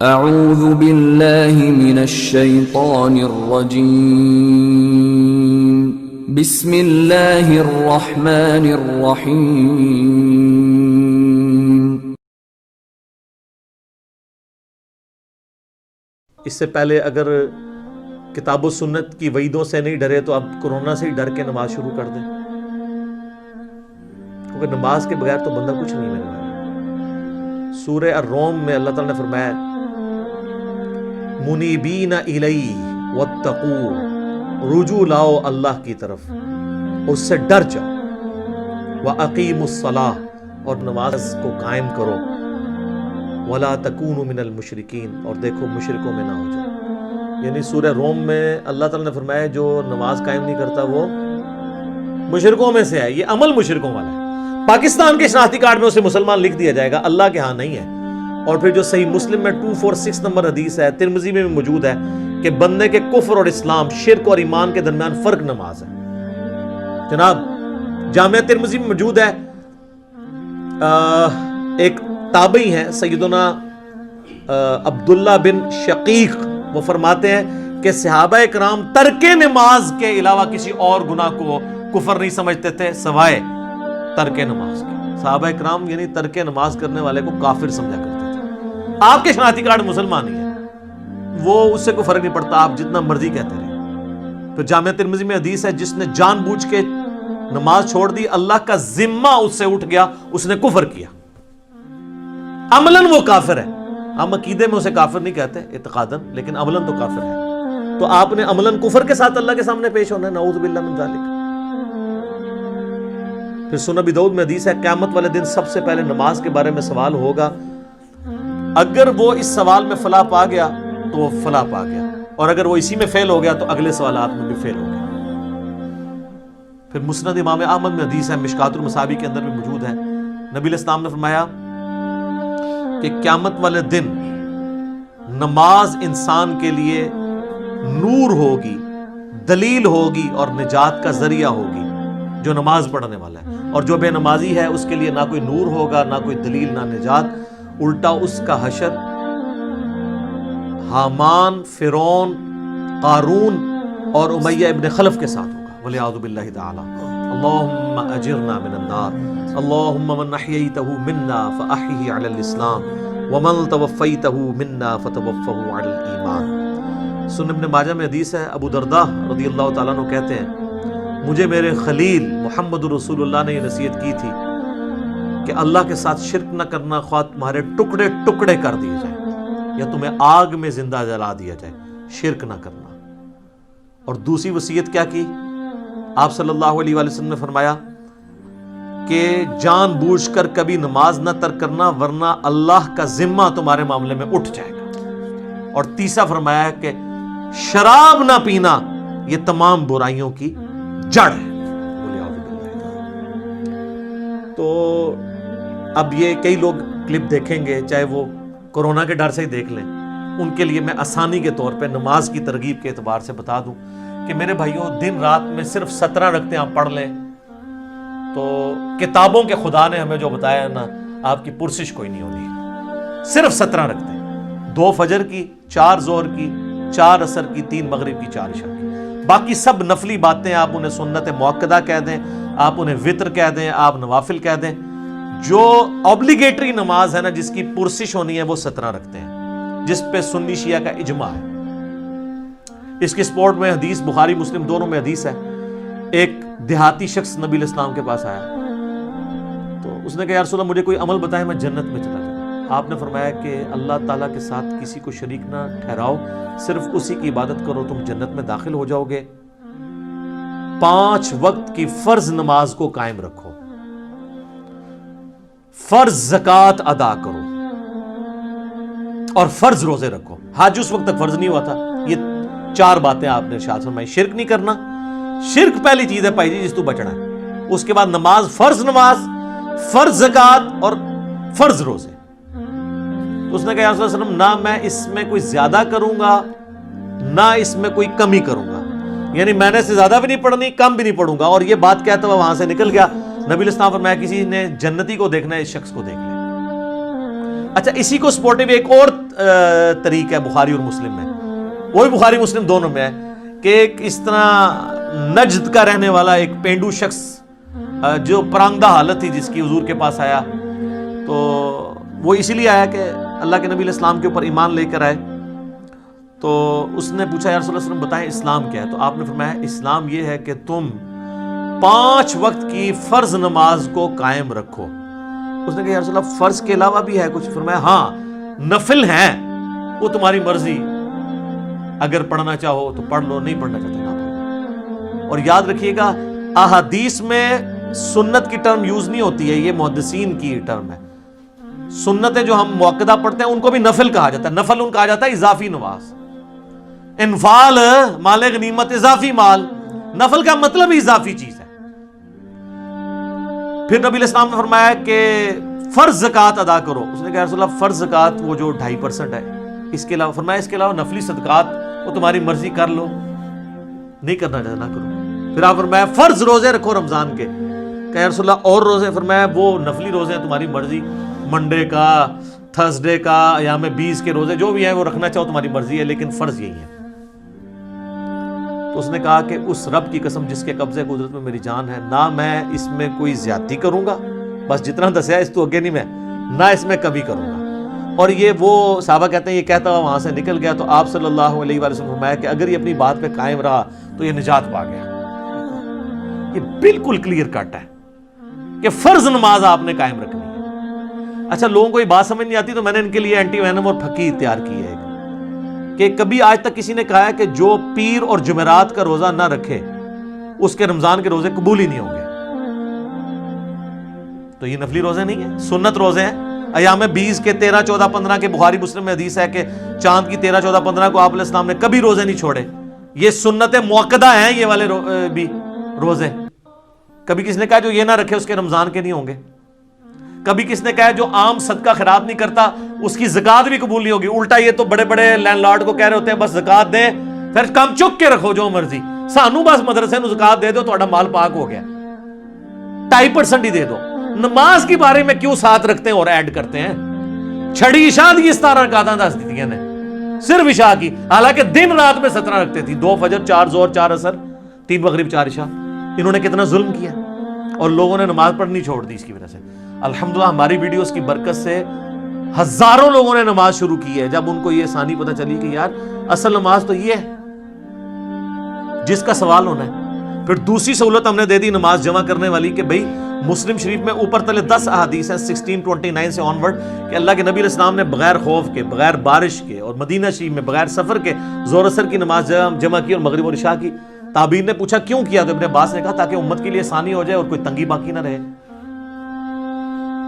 اعوذ باللہ من الشیطان الرجیم بسم اللہ الرحمن الرحیم۔ اس سے پہلے اگر کتاب و سنت کی وعیدوں سے نہیں ڈرے تو اب کورونا سے ہی ڈر کے نماز شروع کر دیں، کیونکہ نماز کے بغیر تو بندہ کچھ نہیں میرے بھائی۔ سورہ الروم میں اللہ تعالیٰ نے فرمایا منیبین الیہ واتقوا، رجوع لاؤ اللہ کی طرف، اس سے ڈر جاؤ، واقیموا الصلاۃ، اور نماز کو قائم کرو، ولا تکونوا من المشرکین، اور دیکھو مشرکوں میں نہ ہو جاؤ۔ یعنی سورہ روم میں اللہ تعالیٰ نے فرمایا جو نماز قائم نہیں کرتا وہ مشرکوں میں سے ہے، یہ عمل مشرکوں والا ہے۔ پاکستان کے شناختی کارڈ میں اسے مسلمان لکھ دیا جائے گا، اللہ کے ہاں نہیں ہے۔ اور پھر جو صحیح مسلم میں 246 نمبر حدیث ہے، ترمذی میں بھی موجود ہے کہ بندے کے کفر اور اسلام، شرک اور ایمان کے درمیان فرق نماز ہے۔ جناب جامعہ ترمذی میں موجود ہے، ایک تابعی ہیں سیدنا عبداللہ بن شقیق، وہ فرماتے ہیں کہ صحابہ کرام ترک نماز کے علاوہ کسی اور گناہ کو کفر نہیں سمجھتے تھے سوائے ترک نماز کے۔ صحابہ کرام یعنی ترک نماز کرنے والے کو کافر سمجھا کرتے تھے۔ آپ کے شناختی کارڈ مسلمان ہی ہے، وہ اس سے کوئی فرق نہیں پڑتا، آپ جتنا مرضی کہتے رہے۔ پھر جامعہ ترمذی میں حدیث ہے جس نے جان بوجھ کے نماز چھوڑ دی، اللہ کا ذمہ اس سے اٹھ گیا، اس نے کفر کیا، عملاً وہ کافر ہے۔ ہم عقیدے میں اسے کافر نہیں کہتے اعتقاداً، لیکن عملاً تو کافر ہے۔ تو آپ نے عملاً کفر کے ساتھ اللہ کے سامنے پیش ہونا ہے، نعوذ باللہ من ذالک۔ پھر سنن ابی داؤد میں حدیث ہے قیامت والے دن سب سے پہلے نماز کے بارے میں سوال ہوگا، اگر وہ اس سوال میں فلاح پا گیا تو وہ فلاح پا گیا، اور اگر وہ اسی میں فیل ہو گیا تو اگلے سوالات میں بھی فیل ہو گیا۔ پھر مسند امام احمد میں حدیث ہے، مشکات المصابیح کے اندر بھی موجود ہے، نبی علیہ السلام نے فرمایا کہ قیامت والے دن نماز انسان کے لیے نور ہوگی، دلیل ہوگی اور نجات کا ذریعہ ہوگی، جو نماز پڑھنے والا ہے۔ اور جو بے نمازی ہے اس کے لیے نہ کوئی نور ہوگا، نہ کوئی دلیل، نہ نجات، الٹا اس کا حشر حامان، فرعون، قارون اور امیہ ابن خلف کے ساتھ ہوگا، والعیاذ باللہ تعالی۔ اللہم اجرنا من النار، اللہم من احییتہ منا فاحیہ علی الاسلام، ومن توفیتہ منا فتوفہ علی الایمان۔ سنن ابن ماجہ میں حدیث ہے، ابو درداء رضی اللہ تعالیٰ عنہ کہتے ہیں مجھے میرے خلیل محمد رسول اللہ نے یہ نصیحت کی تھی کہ اللہ کے ساتھ شرک نہ کرنا، خواہ تمہارے ٹکڑے ٹکڑے کر دیے جائیں یا تمہیں آگ میں زندہ جلا دیا جائے، شرک نہ کرنا۔ اور دوسری وصیت کیا کی؟ آپ صلی اللہ علیہ وآلہ وسلم نے فرمایا کہ جان بوجھ کر کبھی نماز نہ ترک کرنا ورنہ اللہ کا ذمہ تمہارے معاملے میں اٹھ جائے گا۔ اور تیسرا فرمایا کہ شراب نہ پینا یہ تمام برائیوں کی جڑ ہے۔ تو اب یہ کئی لوگ کلپ دیکھیں گے، چاہے وہ کورونا کے ڈر سے ہی دیکھ لیں، ان کے لیے میں آسانی کے طور پہ نماز کی ترغیب کے اعتبار سے بتا دوں کہ میرے بھائیوں دن رات میں صرف 17 رکعتیں آپ پڑھ لیں تو کتابوں کے خدا نے ہمیں جو بتایا ہے نا، آپ کی پرسش کوئی نہیں ہونی۔ صرف 17 رکعتیں، 2 فجر کی، 4 ظہر کی، 4 عصر کی، 3 مغرب کی، 4 عشاء کی۔ باقی سب نفلی باتیں آپ انہیں سنت مؤکدہ کہہ دیں، آپ انہیں وطر کہہ دیں، آپ نوافل کہہ دیں۔ جو اوبلیگیٹری نماز ہے نا، جس کی پرسش ہونی ہے، وہ 17 رکھتے ہیں، جس پہ سنی شیعہ کا اجماع ہے۔ اس کی سپورٹ میں حدیث بخاری مسلم دونوں میں حدیث ہے، ایک دیہاتی شخص نبی علیہ السلام کے پاس آیا تو اس نے کہا یا رسول اللہ مجھے کوئی عمل بتائیں میں جنت میں چلا جاؤں۔ آپ نے فرمایا کہ اللہ تعالیٰ کے ساتھ کسی کو شریک نہ ٹھہراؤ، صرف اسی کی عبادت کرو، تم جنت میں داخل ہو جاؤ گے۔ 5 وقت کی فرض نماز کو قائم رکھو، فرض زکوٰۃ ادا کرو اور فرض روزے رکھو۔ حج اس وقت تک فرض نہیں ہوا تھا۔ یہ 4 باتیں آپ نے ارشاد فرمائی۔ شرک نہیں کرنا، شرک پہلی چیز ہے بھائی جی جس تو بچنا ہے۔ اس کے بعد نماز، فرض نماز، فرض زکوٰۃ اور فرض روزے۔ تو اس نے کہا یا رسول اللہ نہ میں اس میں کوئی زیادہ کروں گا نہ اس میں کوئی کمی کروں گا، یعنی میں نے سے زیادہ بھی نہیں پڑھنی، کم بھی نہیں پڑھوں گا۔ اور یہ بات کہتا ہوا وہاں سے نکل گیا۔ نبی علیہ السلام فرمایا کسی نے جنتی کو دیکھنا ہے اس شخص کو دیکھ لے۔ اچھا اسی کو سپورٹیو ایک اور طریق ہے بخاری اور مسلم میں، وہی بخاری مسلم دونوں میں ہے، کہ ایک اس طرح نجد کا رہنے والا ایک پینڈو شخص جو پرانگدہ حالت تھی جس کی حضور کے پاس آیا، تو وہ اسی لیے آیا کہ اللہ کے نبی علیہ السلام کے اوپر ایمان لے کر آئے. تو اس نے پوچھا یا رسول اللہ صلی اللہ علیہ وسلم بتائیں اسلام کیا ہے؟ تو آپ نے فرمایا اسلام یہ ہے کہ تم 5 وقت کی فرض نماز کو قائم رکھو. اس نے کہا یا رسول اللہ فرض کے علاوہ بھی ہے کچھ؟ فرمایا ہاں نفل ہیں، وہ تمہاری مرضی، اگر پڑھنا چاہو تو پڑھ لو، نہیں پڑھنا چاہتے نہ پڑھو. اور یاد رکھیے گا احادیث میں سنت کی ٹرم یوز نہیں ہوتی ہے، یہ محدثین کی ٹرم ہے. سنتیں جو ہم موقدہ پڑھتے ہیں ان کو بھی نفل کہا جاتا ہے. نفل ان کہا جاتا ہے اضافی نماز. انفال مال غنیمت اضافی مال، نفل کا مطلب اضافی چیز ہے. پھر نبی علیہ السلام نے فرمایا کہ فرض زکوٰۃ ادا کرو. اس نے کہا رسول اللہ فرض زکوٰۃ وہ جو 2.5% ہے، اس کے علاوہ فرمایا اس کے علاوہ نفلی صدقات وہ تمہاری مرضی کر لو، نہیں کرنا چاہتے نہ کرو. پھر آپ فرمایا فرض روزے رکھو رمضان کے. کہ رسول اللہ اور روزے؟ فرمایا وہ نفلی روزے ہیں تمہاری مرضی، منڈے کا، تھرسڈے کا، ایام 20 کے روزے جو بھی ہیں وہ رکھنا چاہو تمہاری مرضی ہے، لیکن فرض یہی ہے. تو اس نے کہا کہ اس رب کی قسم جس کے قبضے قدرت میں میری جان ہے، نہ میں اس میں کوئی زیادتی کروں گا، بس جتنا دسیا اس تو اگے نہیں میں، نہ اس میں کبھی کروں گا. اور یہ وہ صحابہ کہتے ہیں یہ کہتا ہوا وہاں سے نکل گیا. تو آپ صلی اللہ علیہ وآلہ وسلم نے فرمایا کہ اگر یہ اپنی بات پہ قائم رہا تو یہ نجات پا گیا. یہ بالکل کلیئر کٹ ہے کہ فرض نماز آپ نے قائم رکھنی ہے. اچھا لوگوں کو یہ بات سمجھ نہیں آتی تو میں نے ان کے لیے اینٹی وینم اور پھکی تیار کی ہے کہ کبھی آج تک کسی نے کہا ہے کہ جو پیر اور جمعرات کا روزہ نہ رکھے اس کے رمضان کے روزے قبول ہی نہیں ہوں گے. تو یہ نفلی روزے نہیں ہیں، سنت روزے ہیں. ایام 20 کے 13 14 15 کے بخاری مسلم میں حدیث ہے کہ چاند کی 13 14 15 کو آپ علیہ السلام نے کبھی روزے نہیں چھوڑے. یہ سنت موقدہ ہیں یہ والے بھی روزے. کبھی کس نے کہا جو یہ نہ رکھے اس کے رمضان کے نہیں ہوں گے. کبھی کس نے کہا جو عام صدقہ خیرات نہیں کرتا اس کی زکات بھی قبول نہیں ہوگی. الٹا یہ تو بڑے بڑے لینڈ لارڈ کو کہہ رہے ہوتے ہیں بس زکات دیں، پھر کم چک کے رکھو جو مرضی، سانو بس مدرسے نو زکات دے دو تہاڈا مال پاک ہو گیا، 2.5% ہی دے دو. نماز کے بارے میں کیوں ساتھ رکھتے ہیں اور ایڈ کرتے ہیں؟ چھڑی عشاء دی 17 رکعتاں دس دیتیاں نے صرف عشاء کی، حالانکہ دن رات میں 17 رکھتے تھی، 2 فجر 4 ظہر 4 عصر 3 مغرب 4 عشاء. انہوں نے کتنا ظلم کیا اور لوگوں نے نماز پڑھنی چھوڑ دی اس کی وجہ سے. الحمدللہ ہماری ویڈیوز کی برکت سے ہزاروں لوگوں نے نماز شروع کی ہے جب ان کو یہ آسانی پتہ چلی کہ یار اصل نماز تو یہ ہے جس کا سوال ہونا ہے. پھر دوسری سہولت ہم نے دے دی نماز جمع کرنے والی کہ بھئی مسلم شریف میں اوپر تلے 10 احادیث ہیں 1629 سے آن ورڈ کہ اللہ کے نبی علیہ السلام نے بغیر خوف کے، بغیر بارش کے اور مدینہ شریف میں بغیر سفر کے ظہر اثر کی نماز جمع کی اور مغرب اور عشاء کی. تابعین نے پوچھا کیوں کیا؟ تو ابن عباس نے کہا تاکہ امت کے لیے آسانی ہو جائے اور کوئی تنگی باقی نہ رہے.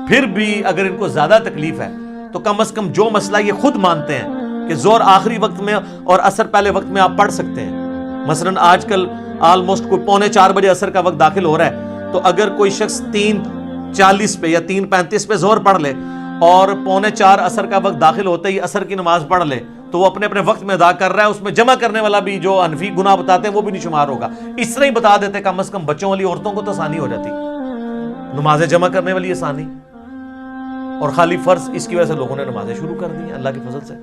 پھر بھی اگر ان کو زیادہ تکلیف ہے تو کم از کم جو مسئلہ یہ خود مانتے ہیں کہ ظہر آخری وقت میں اور عصر پہلے وقت میں آپ پڑھ سکتے ہیں. مثلا آج کل آلموسٹ کوئی 3:45 بجے عصر کا وقت داخل ہو رہا ہے، تو اگر کوئی شخص 3:40 پہ یا 3:35 پہ ظہر پڑھ لے اور 3:45 عصر کا وقت داخل ہوتے ہی عصر کی نماز پڑھ لے تو وہ اپنے اپنے وقت میں ادا کر رہا ہے. اس میں جمع کرنے والا بھی جو حنفی گناہ بتاتے ہیں وہ بھی نہیں شمار ہوگا. اس طرح ہی بتا دیتے کم از کم بچوں والی عورتوں کو تو آسانی ہو جاتی، نمازیں جمع کرنے والی آسانی. اور خالی فرض اس کی وجہ سے لوگوں نے نمازیں شروع کر دی ہیں اللہ کے فضل سے.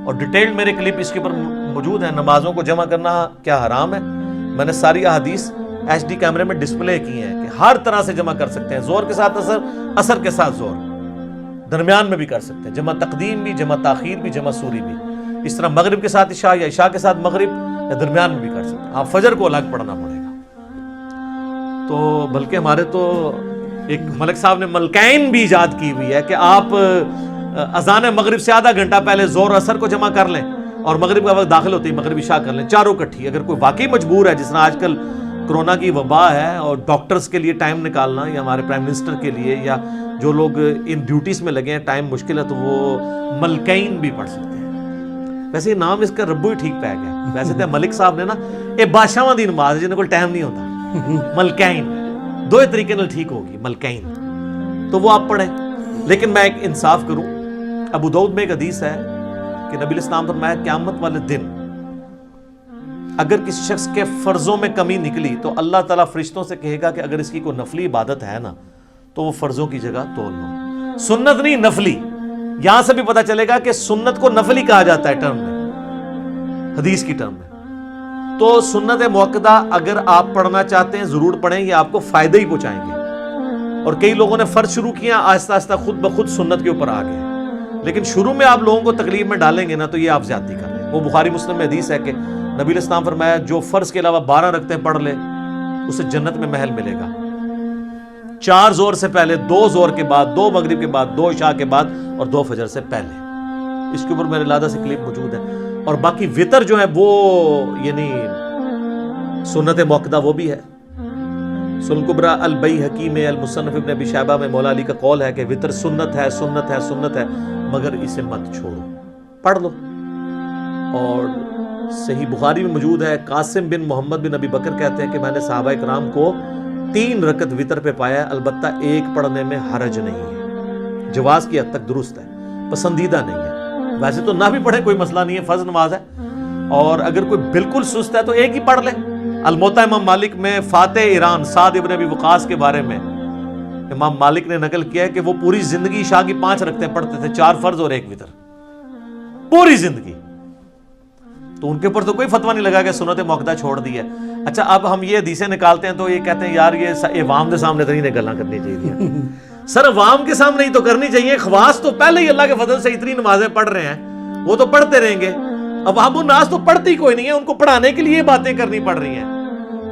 اور ڈیٹیلڈ میرے کلپ اس کے اوپر موجود ہیں. نمازوں کو جمع کرنا کیا حرام ہے؟ میں نے ساری احادیث HD کیمرے میں ڈسپلے کی ہیں کہ ہر طرح سے جمع کر سکتے ہیں. ظہر کے ساتھ عصر، عصر کے ساتھ ظہر، درمیان میں بھی کر سکتے ہیں، جمع تقدیم بھی، جمع تاخیر بھی، جمع سوری بھی. اس طرح مغرب کے ساتھ عشاء یا عشاء کے ساتھ مغرب یا درمیان میں بھی کر سکتے ہیں. آپ فجر کو الگ پڑھنا پڑے گا. تو بلکہ ہمارے تو ایک ملک صاحب نے ملکین بھی ایجاد کی ہوئی ہے کہ آپ اذان مغرب سے آدھا گھنٹہ پہلے ظہر اثر کو جمع کر لیں اور مغرب کا وقت داخل ہوتے ہی مغرب عشاء کر لیں، چاروں کٹھی. اگر کوئی واقعی مجبور ہے، جس طرح آج کل کرونا کی وبا ہے اور ڈاکٹرز کے لیے ٹائم نکالنا یا ہمارے پرائم منسٹر کے لیے یا جو لوگ ان ڈیوٹیز میں لگے ہیں ٹائم مشکل ہے، تو وہ ملکین بھی پڑھ سکتے ہیں. ویسے یہ نام اس کا ربو ہی ٹھیک پہ گیا. ویسے تو ملک صاحب نے نا یہ بادشاہاں دی نماز ہے جنہیں کوئی ٹائم نہیں ہوتا. ملکین دو طریقے نال ٹھیک ہوگی، ملکین تو وہ آپ پڑھیں. لیکن میں ایک انصاف کروں، ابو داؤد میں ایک حدیث ہے کہ نبی علیہ السلام فرمایا قیامت والے دن اگر کسی شخص کے فرضوں میں کمی نکلی تو اللہ تعالیٰ فرشتوں سے کہے گا کہ اگر اس کی کوئی نفلی عبادت ہے نا تو وہ فرضوں کی جگہ تول لو. سنت نہیں نفلی، یہاں سے بھی پتا چلے گا کہ سنت کو نفل ہی کہا جاتا ہے ٹرم میں، حدیث کی ٹرم میں. تو سنت موقدہ اگر آپ پڑھنا چاہتے ہیں ضرور پڑھیں، یہ آپ کو فائدہ ہی پہنچائیں گے. اور کئی لوگوں نے فرض شروع کیا، آہستہ آہستہ خود بخود سنت کے اوپر آ گئے. لیکن شروع میں آپ لوگوں کو تکلیف میں ڈالیں گے نا تو یہ آپ زیادتی کر رہے ہیں. وہ بخاری مسلم میں حدیث ہے کہ نبی علیہ السلام فرمایا جو فرض کے علاوہ 12 رکعتیں پڑھ لے اسے جنت میں محل ملے گا. 4 زور سے پہلے، 2 زور کے بعد، 2 مغرب کے بعد، 2 عشاء کے بعد اور 2 فجر سے پہلے. اس کے اوپر میرے علیحدہ سے کلپ موجود ہے. اور باقی وطر جو ہے وہ یعنی سنت موقدہ وہ بھی ہے. سنن کبریٰ البیہقی میں، المصنف ابن ابی شیبہ میں مولا علی کا قول ہے کہ وطر سنت ہے، سنت ہے، سنت ہے، مگر اسے مت چھوڑو، پڑھ لو. اور صحیح بخاری میں موجود ہے، قاسم بن محمد بن ابی بکر کہتے ہیں کہ میں نے صحابہ کرام کو 3 رکعت وطر پہ پایا، البتہ ایک پڑھنے میں حرج نہیں ہے، جواز کی حد تک درست ہے، پسندیدہ نہیں ہے. ویسے تو نہ بھی پڑھے کوئی مسئلہ نہیں ہے، فرض نماز ہے. اور اگر کوئی بالکل سست ہے تو ایک ہی پڑھ لے. الموطا امام مالک میں فاتح ایران سعد ابن ابی وقاص کے بارے میں امام مالک نے نقل کیا ہے کہ وہ پوری زندگی عشاء کی 5 رکعتیں پڑھتے تھے، 4 فرض اور 1 وطر، پوری زندگی. تو ان کے اوپر تو کوئی فتویٰ نہیں لگا کہ سنت موقدہ چھوڑ دی ہے. اچھا اب ہم یہ حدیثیں نکالتے ہیں تو یہ کہتے ہیں یار یہ عوام کے سامنے تو نہیں گلاں کرنی چاہیے. سر عوام کے سامنے ہی تو کرنی چاہیے، خواص تو پہلے ہی اللہ کے فضل سے اتنی نمازیں پڑھ رہے ہیں، وہ تو پڑھتے رہیں گے. عوام الناس تو پڑھتی کوئی نہیں ہے، ان کو پڑھانے کے لیے باتیں کرنی پڑ رہی ہیں.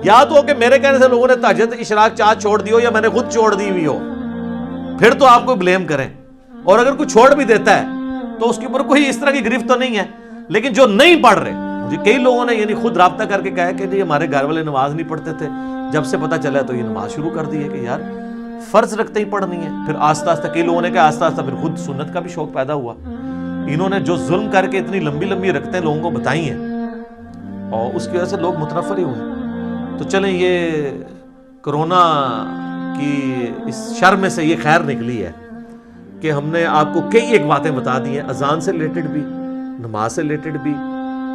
یا تو کہ میرے کہنے سے لوگوں نے تہجد اشراق چاہت چھوڑ دی ہو یا میں نے خود چھوڑ دی ہوئی ہو، پھر تو آپ کو بلیم کریں. اور اگر کوئی چھوڑ بھی دیتا ہے تو اس کے اوپر کوئی اس طرح کی گرفت تو نہیں ہے. لیکن جو نہیں پڑھ رہے، مجھے کئی لوگوں نے یعنی خود رابطہ کر کے کہا کہ جی ہمارے گھر والے نماز نہیں پڑھتے تھے، جب سے پتہ چلا تو یہ نماز شروع کر دی ہے کہ یار فرض رکھتے ہی پڑھنی ہے. پھر آہستہ آہستہ کئی لوگوں نے کہا آہستہ آہستہ پھر خود سنت کا بھی شوق پیدا ہوا. انہوں نے جو ظلم کر کے اتنی لمبی لمبی رکھتے لوگوں کو بتائی ہیں اور اس کی وجہ سے لوگ متنفر ہی ہوئے. تو چلیں یہ کرونا کی اس شر میں سے یہ خیر نکلی ہے کہ ہم نے آپ کو کئی ایک باتیں بتا دی ہیں، اذان سے ریلیٹڈ بھی، نماز سے ریلیٹڈ بھی.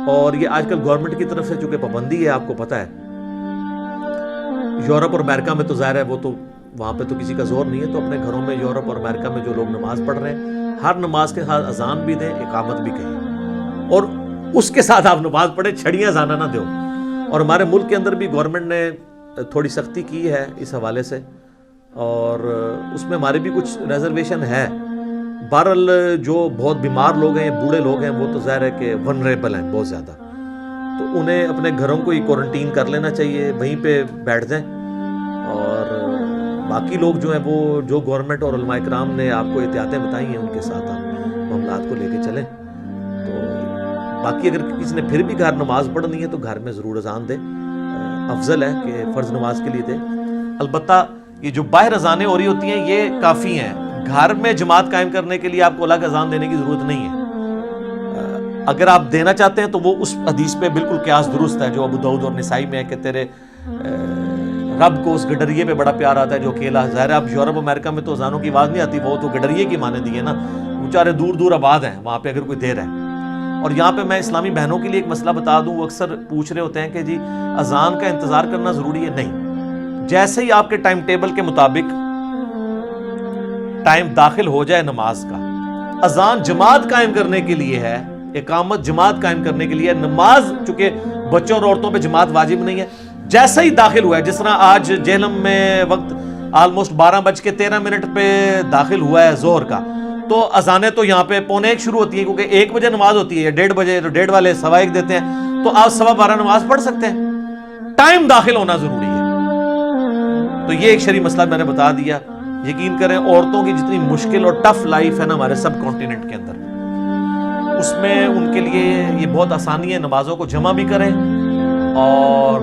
اور یہ آج کل گورنمنٹ کی طرف سے چونکہ پابندی ہے، آپ کو پتہ ہے یورپ اور امریکہ میں تو ظاہر ہے وہ تو وہاں پہ تو کسی کا زور نہیں ہے، تو اپنے گھروں میں یورپ اور امریکہ میں جو لوگ نماز پڑھ رہے ہیں ہر نماز کے ساتھ اذان بھی دیں، اقامت بھی کہیں، اور اس کے ساتھ آپ نماز پڑھیں، چھڑیاں زانہ نہ دو. اور ہمارے ملک کے اندر بھی گورنمنٹ نے تھوڑی سختی کی ہے اس حوالے سے، اور اس میں ہمارے بھی کچھ ریزرویشن ہے. بہرحال جو بہت بیمار لوگ ہیں، بوڑھے لوگ ہیں، وہ تو ظاہر ہے کہ ونریبل ہیں بہت زیادہ، تو انہیں اپنے گھروں کو ہی کوارنٹین کر لینا چاہیے، وہیں پہ بیٹھ جائیں. اور باقی لوگ جو ہیں وہ جو گورنمنٹ اور علماء کرام نے آپ کو احتیاطیں بتائی ہیں ان کے ساتھ آپ معاملات کو لے کے چلیں. تو باقی اگر کسی نے پھر بھی گھر نماز پڑھنی ہے تو گھر میں ضرور اذان دے، افضل ہے کہ فرض نماز کے لیے دے. البتہ یہ جو باہر اذانیں ہو رہی ہوتی ہیں یہ کافی ہیں، گھر میں جماعت قائم کرنے کے لیے آپ کو الگ اذان دینے کی ضرورت نہیں ہے. اگر آپ دینا چاہتے ہیں تو وہ اس حدیث پہ بالکل قیاس درست ہے جو ابو داؤد اور نسائی میں ہے کہ تیرے رب کو اس گڈریے پہ بڑا پیار آتا ہے جو اکیلا. ظاہر ہے اب یورپ امریکہ میں تو اذانوں کی آواز نہیں آتی، وہ تو گڈریے کی مانے دی ہے نا، بیچارے دور دور آباد ہیں وہاں پہ اگر کوئی دیر ہے. اور یہاں پہ میں اسلامی بہنوں کے لیے ایک مسئلہ بتا دوں، وہ اکثر پوچھ رہے ہوتے ہیں کہ جی اذان کا انتظار کرنا ضروری ہے. نہیں، جیسے ہی آپ کے ٹائم ٹیبل کے مطابق ٹائم داخل ہو جائے نماز کا، اذان جماعت قائم کرنے کے لیے ہے، اقامت جماعت قائم کرنے کے لیے. نماز چونکہ بچوں اور عورتوں پہ جماعت واجب نہیں ہے، جیسا ہی داخل ہوا ہے، جس طرح آج جہلم میں وقت آلموسٹ 12:13 پہ داخل ہوا ہے ظہر کا، تو اذانیں تو یہاں پہ 11:45 شروع ہوتی ہیں کیونکہ 1 بجے نماز ہوتی ہے، 1:30 بجے، تو 1:30 والے 1:15 دیتے ہیں، تو آپ 12:15 نماز پڑھ سکتے ہیں. ٹائم داخل ہونا ضروری ہے. تو یہ ایک شرعی مسئلہ میں نے بتا دیا. یقین کریں عورتوں کی جتنی مشکل اور ٹف لائف ہے نا ہمارے سب کانٹیننٹ کے اندر، اس میں ان کے لیے یہ بہت آسانی ہے، نمازوں کو جمع بھی کریں. اور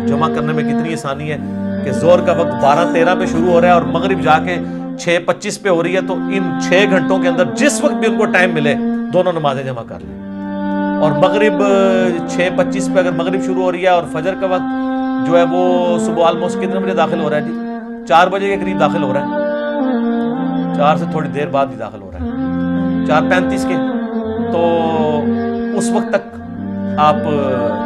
جمع کرنے میں کتنی آسانی ہے کہ ظہر کا وقت 12:13 پہ شروع ہو رہا ہے اور مغرب جا کے 6:25 پہ ہو رہی ہے، تو ان 6 گھنٹوں کے اندر جس وقت بھی ان کو ٹائم ملے دونوں نمازیں جمع کر لیں. اور مغرب 6:25 پہ اگر مغرب شروع ہو رہی ہے اور فجر کا وقت جو ہے وہ صبح آلموسٹ کتنے بجے داخل ہو رہا ہے جی؟ 4 بجے کے قریب داخل ہو رہا ہے، 4 سے تھوڑی دیر بعد بھی داخل ہو رہا ہے، 4:35 کے. تو اس وقت تک آپ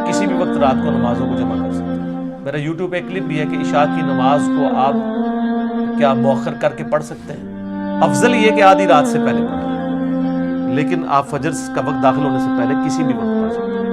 کسی بھی وقت رات کو نمازوں کو جمع کر سکتے ہیں. میرا یوٹیوب پہ ایک کلپ بھی ہے کہ عشاء کی نماز کو آپ کیا مؤخر کر کے پڑھ سکتے ہیں. افضل یہ کہ آدھی رات سے پہلے پڑھیں. لیکن آپ فجر کا وقت داخل ہونے سے پہلے کسی بھی وقت پڑھ سکتے ہیں۔